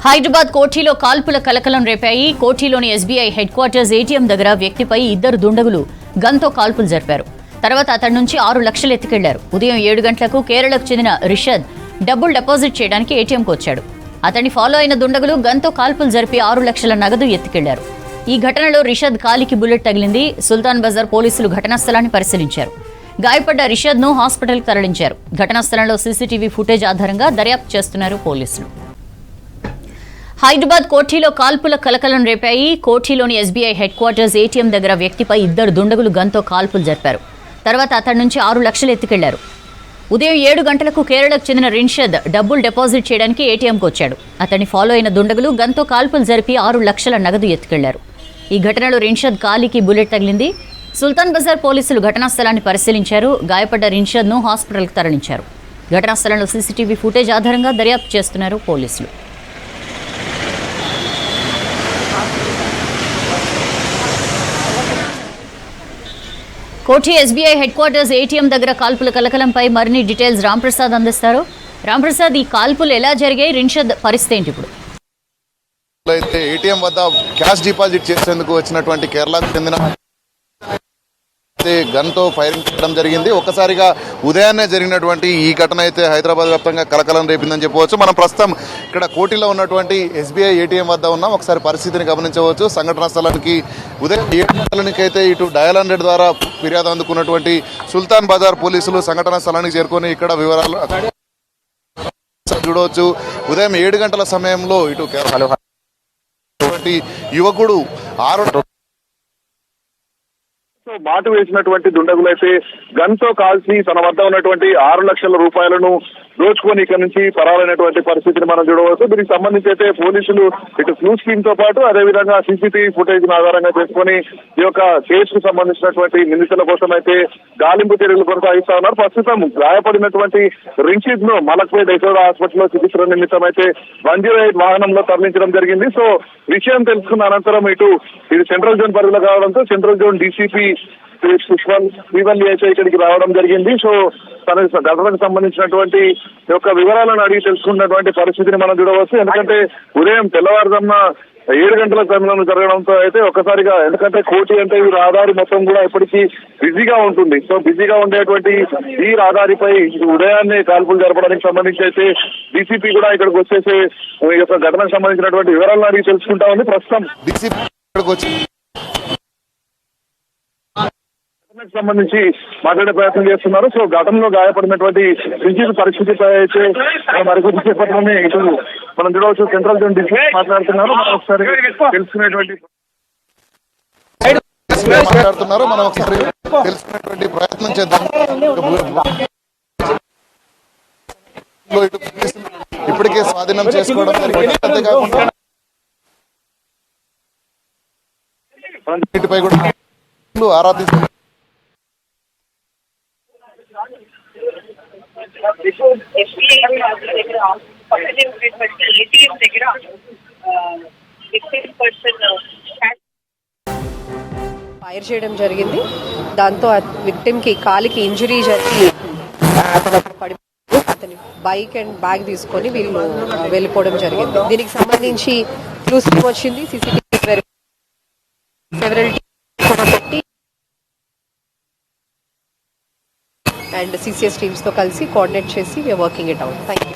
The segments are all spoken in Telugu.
హైదరాబాద్ కోఠీలో కాల్పుల కలకలం రేపాయి. కోఠీలోని ఎస్బీఐ హెడ్ క్వార్టర్స్ ఏటీఎం దగ్గర వ్యక్తిపై ఇద్దరు దుండగులు గన్తో కాల్పులు జరిపారు. తర్వాత అతడి నుంచి 6 లక్షలు ఎత్తుకెళ్లారు. ఉదయం 7 గంటలకు కేరళకు చెందిన రిషద్ డబ్బులు డిపాజిట్ చేయడానికి ఏటీఎంకు వచ్చాడు. అతన్ని ఫాలో అయిన దుండగులు గన్తో కాల్పులు జరిపి 6 లక్షల నగదు ఎత్తుకెళ్లారు. ఈ ఘటనలో రిషద్ కాలికి బుల్లెట్ తగిలింది. సుల్తాన్ బజార్ పోలీసులు ఘటనా స్థలాన్ని పరిశీలించారు. గాయపడ్డ రిషద్ ను హాస్పిటల్కి తరలించారు. ఘటనా స్థలంలో సీసీటీవీ ఫుటేజ్ ఆధారంగా దర్యాప్తు చేస్తున్నారు పోలీసులు. హైదరాబాద్ కోఠీలో కాల్పుల కలకలం రేపాయి. కోఠీలోని ఎస్బీఐ హెడ్ క్వార్టర్స్ ఏటీఎం దగ్గర వ్యక్తిపై ఇద్దరు దుండగులు గన్తో కాల్పులు జరిపారు. తర్వాత అతడి నుంచి 6 లక్షలు ఎత్తుకెళ్లారు. ఉదయం 7 గంటలకు కేరళకు చెందిన రిషద్ డబ్బులు డిపాజిట్ చేయడానికి ఏటీఎంకు వచ్చాడు. అతన్ని ఫాలో అయిన దుండగులు గన్తో కాల్పులు జరిపి 6 లక్షల నగదు ఎత్తుకెళ్లారు. ఈ ఘటనలో రిషద్ కాలికి బుల్లెట్ తగిలింది. సుల్తాన్ బజార్ పోలీసులు ఘటనా స్థలాన్ని పరిశీలించారు. గాయపడ్డ రిషద్ ను హాస్పిటల్కి తరలించారు. ఘటనా స్థలంలో సీసీటీవీ ఫుటేజ్ ఆధారంగా దర్యాప్తు చేస్తున్నారు పోలీసులు. Kothi SBI headquarters ATM దగ్గర కాల్పుల కలకలంపై మరిన్ని డీటెయిల్స్ రాంప్రసాద్ అందిస్తారు. రాంప్రసాద్, ఈ కాల్పులు ఎలా జరిగాయి? రిషద్ పరిస్థితి ఏంటి ఇప్పుడు? అయితే ఏటీఎం వద్ద క్యాష్ డిపాజిట్ చేసేందుకు వచ్చినటువంటి కేరళకు చెందిన గన్తో ఫైరింగ్ చేయడం జరిగింది. ఒక్కసారిగా ఉదయాన్నే జరిగినటువంటి ఈ ఘటన అయితే హైదరాబాద్ వ్యాప్తంగా కలకలం రేపిందని చెప్పవచ్చు. మనం ప్రస్తుతం ఇక్కడ కోటిలో ఉన్నటువంటి ఎస్బీఐ ఏటీఎం వద్ద ఉన్నాం. ఒకసారి పరిస్థితిని గమనించవచ్చు. సంఘటనా స్థలానికి ఉదయం 7 గంటలకి అయితే ఇటు డయల్ 100 ద్వారా ఫిర్యాదు అందుకున్నటువంటి సుల్తాన్ బజార్ పోలీసులు సంఘటనా స్థలానికి చేరుకొని ఇక్కడ వివరాలు చూడవచ్చు. ఉదయం 7 గంటల సమయంలో ఇటు యువకుడు 6 మాటు వేసినటువంటి దుండగులైతే గన్తో కాల్చి తన వద్ద ఉన్నటువంటి 6 లక్షల రూపాయలను దోచుకొని ఇక్కడ నుంచి పరాలైనటువంటి పరిస్థితిని మనం చూడవచ్చు. దీనికి సంబంధించి అయితే పోలీసులు ఇటు ఫ్లూ స్కీమ్ తో పాటు అదేవిధంగా సీసీటీవీ ఫుటేజ్ ఆధారంగా చేసుకుని ఈ యొక్క కేసుకు సంబంధించినటువంటి నిందితుల కోసం అయితే గాలింపు చర్యలు కొనసాగిస్తా ఉన్నారు. ప్రస్తుతం గాయపడినటువంటి రిషద్ ను మలక్పేట్ యశోద హాస్పిటల్లో చికిత్స నిమిత్తం అయితే బంజీరైడ్ వాహనంలో తరలించడం జరిగింది. సో విషయం తెలుసుకున్న అనంతరం ఇది సెంట్రల్ జోన్ పరిధిలో కావడంతో సెంట్రల్ జోన్ డీసీపీ శ్రీవల్లి అయితే ఇక్కడికి రావడం జరిగింది. సో తన ఘటనకు సంబంధించినటువంటి యొక్క వివరాలను అడిగి తెలుసుకున్నటువంటి పరిస్థితిని మనం చూడవచ్చు. ఎందుకంటే ఉదయం తెల్లవారుజామున 7 గంటల సమయంలో జరగడంతో అయితే ఒక్కసారిగా, ఎందుకంటే కోటి అంటే ఈ రహదారి మొత్తం కూడా ఎప్పటికీ బిజీగా ఉంటుంది. సో బిజీగా ఉండేటువంటి ఈ రహదారిపై ఉదయాన్నే కాల్పులు జరపడానికి సంబంధించి అయితే డీసీపీ కూడా ఇక్కడికి వచ్చేసి ఈ యొక్క ఘటనకు సంబంధించినటువంటి వివరాలను అడిగి తెలుసుకుంటా ఉంది. ప్రస్తుతం డీసీపీ ఇక్కడికి వచ్చి సంబంధించి మాట్లాడే ప్రయత్నం చేస్తున్నారు. సో ఘటనలో గాయపడినటువంటి రిషద్ పరిస్థితిపై అయితే మరికొద్ది సేపట్లోనే ఇటు మనం చూడవచ్చు. సెంట్రల్ జోన్ డీసీ మాట్లాడుతున్నారు. మనం ఒకసారి తెలుసుకునేటువంటి ప్రయత్నం చేద్దాం. ఇప్పటికే స్వాధీనం చేసుకోవడం జరిగింది. అంతేకాకుండా వీటిపై కూడా ఆరాధిస్తున్నారు. ఫైర్ చేయడం జరిగింది. దాంతో విక్టిమ్ కి కాలికి ఇంజరీ జరిగి అతని బైక్ అండ్ బ్యాగ్ తీసుకొని వీళ్ళు వెళ్ళిపోవడం జరిగింది. దీనికి సంబంధించి క్లూస్ వచ్చింది. సీసీటీవీ అండ్ సిసిఎస్ టీమ్స్ తో కలిసి కోఆర్డినేట్ చేసి we're working it out. Thank you.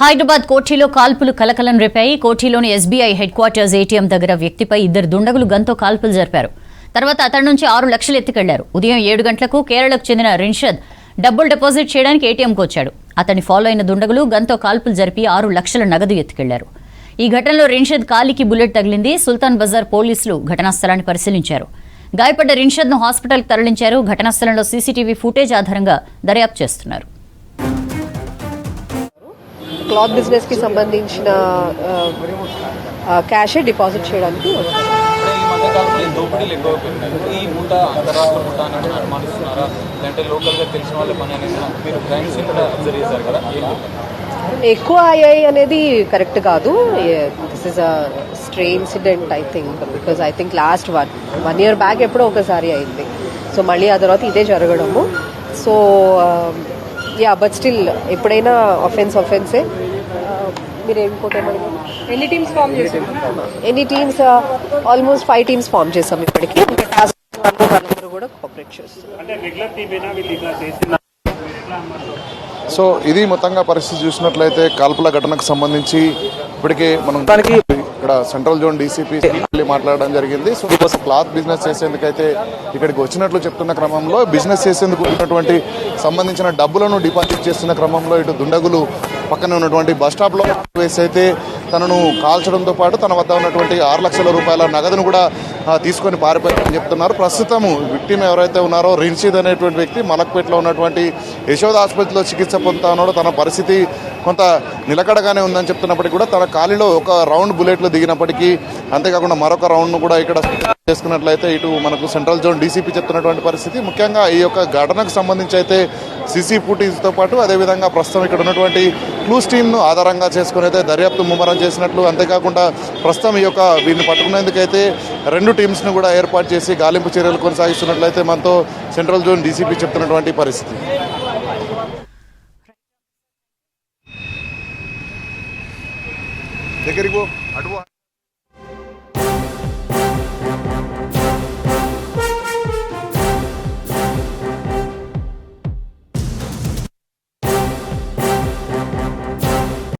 Hyderabad కోఠీలో కాల్పులు కలకలం రేపాయి. కోఠీలోని ఎస్బీఐ హెడ్ క్వార్టర్స్ ఏటీఎం దగ్గర వ్యక్తిపై ఇద్దరు దుండగులు గన్తో కాల్పులు జరిపారు. తర్వాత అతడి నుంచి 6 లక్షలు ఎత్తుకెళ్లారు. ఉదయం 7 గంటలకు కేరళకు చెందిన రిషద్ డబ్బులు డిపాజిట్ చేయడానికి ఏటీఎంకు వచ్చాడు. అతన్ని ఫాలో అయిన దుండగులు గన్తో కాల్పులు జరిపి 6 లక్షల నగదు ఎత్తుకెళ్లారు. ఈ ఘటనలో రిషద్ కాలికి బుల్లెట్ తగిలింది. సుల్తాన్ బజార్ పోలీసులు ఘటనా స్థలాన్ని పరిశీలించారు. గాయపడ్డ రిషద్ ను హాస్పిటల్కి తరలించారు. ఘటనా స్థలంలో సీసీటీవీ ఫుటేజ్ ఆధారంగా దర్యాప్తు చేస్తున్నారు. క్లాత్ బిజినెస్ కి సంబంధించిన క్యాష్ డిపాజిట్ చేయడానికి ఈ మూట అంతరాష్ట్ర మూట అని అనుమానిస్తున్నారా? లేదంటే లోకల్గా తెలిసిన వాళ్ళ పని అనేది మీరు క్రైమ్ సీన్ కూడా అబ్జర్వ్ చేశారు కదా? ఎక్కువ అయ్యాయి అనేది కరెక్ట్ కాదు. This is a stray incident I think, because I think last 1 year back ఎప్పుడో ఒకసారి అయింది. సో మళ్ళీ ఆ తర్వాత ఇదే జరగడము. సో బట్ స్టిల్ ఎప్పుడైనా ఒఫెన్సే. మీరు ఇంకోటేమన్నా ఎన్ని టీమ్స్ ఫామ్ చేశారు? ఎన్ని టీమ్స్? ఆల్మోస్ట్ 5 teams ఫామ్ చేసాం ఇప్పటికి. ఇంకా టాస్క్ వాళ్ళందరూ కూడా కోఆపరేట్ చేస్తారు. సో ఇది మొత్తంగా పరిస్థితి చూసినట్లయితే కాల్పుల ఘటనకు సంబంధించి ఇప్పటికే మనం ఇక్కడ సెంట్రల్ జోన్ డీసీపీ మాట్లాడడం జరిగింది. సో ఈరోజు క్లాత్ బిజినెస్ చేసేందుకైతే ఇక్కడికి వచ్చినట్లు చెప్తున్న క్రమంలో బిజినెస్ చేసేందుకు ఉన్నటువంటి సంబంధించిన డబ్బులను డిపాజిట్ చేస్తున్న క్రమంలో ఇటు దుండగులు పక్కనే ఉన్నటువంటి బస్ స్టాప్లో వేసి అయితే తనను కాల్చడంతో పాటు తన వద్ద ఉన్నటువంటి 6 లక్షల రూపాయల నగదును కూడా తీసుకొని పారిపోయారని చెప్తున్నారు. ప్రస్తుతం విక్టిమ్ ఎవరైతే ఉన్నారో రిన్షీద్ అనేటువంటి వ్యక్తి మలక్పేటలో ఉన్నటువంటి యశోద ఆసుపత్రిలో చికిత్స పొందుతా ఉన్నాడో తన పరిస్థితి కొంత నిలకడగానే ఉందని చెప్తున్నప్పటికీ కూడా తన కాలిలో ఒక రౌండ్ బుల్లెట్లు దిగినప్పటికీ, అంతేకాకుండా మరొక రౌండ్ను కూడా ఇక్కడ చేసుకున్నట్లయితే ఇటు మనకు సెంట్రల్ జోన్ డీసీపీ చెప్తున్నటువంటి పరిస్థితి. ముఖ్యంగా ఈ యొక్క ఘటనకు సంబంధించి అయితే సీసీ ఫుటేజ్తో పాటు అదేవిధంగా ప్రస్తుతం ఇక్కడ ఉన్నటువంటి క్లూస్ టీమ్ను ఆధారంగా చేసుకుని అయితే దర్యాప్తు ముమ్మరం చేసినట్లు, అంతేకాకుండా ప్రస్తుతం ఈ యొక్క వీరిని పట్టుకునేందుకైతే 2 టీమ్స్ను కూడా ఏర్పాటు చేసి గాలింపు చర్యలు కొనసాగిస్తున్నట్లయితే మనతో సెంట్రల్ జోన్ డీసీపీ చెప్తున్నటువంటి పరిస్థితి. దగ్గరికి